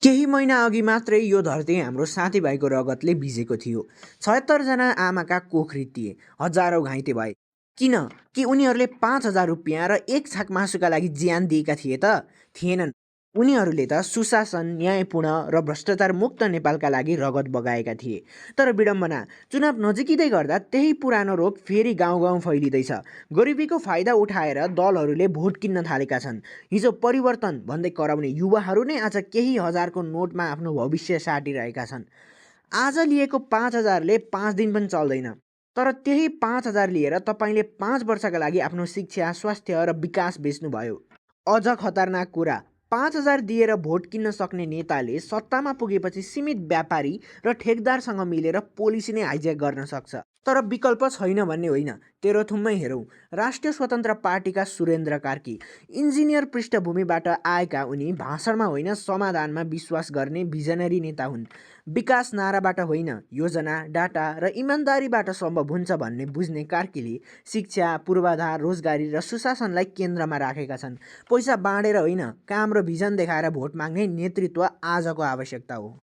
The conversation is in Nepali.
केही महिना अघि मात्रै यो धरती हाम्रो साथीभाइको रगतले भिजेको थियो। ७६ जना आमाका कोख रित्तिए, हजारौँ घाइते भए। किन? कि उनीहरूले ५,००० रुपियाँ र एक छाक मासुका लागि ज्यान दिएका थिए त? थिएनन्। उनीहरूले त सुशासन, न्यायपूर्ण र भ्रष्टाचार मुक्त नेपालका लागि रगत बगाएका थिए। तर विडम्बना, चुनाव नजिकिँदै गर्दा त्यही पुरानो रोग फेरि गाउँ गाउँ फैलिँदैछ। गरिबीको फाइदा उठाएर दलहरूले भोट किन्न थालेका छन्। हिजो परिवर्तन भन्दै कराउने युवाहरू नै आज केही हजारको नोटमा आफ्नो भविष्य साटिरहेका छन्। आज लिएको 5,000ले 5 दिन पनि चल्दैन। तर त्यही 5,000 लिएर तपाईँले 5 वर्षका लागि आफ्नो शिक्षा, स्वास्थ्य र विकास बेच्नुभयो। अझ खतरनाक कुरा, 5,000 दिएर भोट किन्न सक्ने नेताले सत्तामा पुगेपछि सीमित व्यापारी र ठेकदारसँग मिलेर पोलिसी नै हाइज्याक गर्न सक्छ। तर विकल्प छैन भन्ने होइन। तेह्रथुममै हेरौँ, राष्ट्रिय स्वतन्त्र पार्टीका सुरेन्द्र कार्की इन्जिनियर पृष्ठभूमिबाट आएका उनी भाषणमा होइन समाधानमा विश्वास गर्ने भिजनरी नेता हुन्। विकास नाराबाट होइन, योजना, डाटा र इमान्दारीबाट सम्भव हुन्छ भन्ने बुझ्ने कार्कीले शिक्षा, पूर्वाधार, रोजगारी र सुशासनलाई केन्द्रमा राखेका छन्। पैसा बाँडेर होइन, काम र भिजन देखाएर भोट माग्ने नेतृत्व आजको आवश्यकता हो।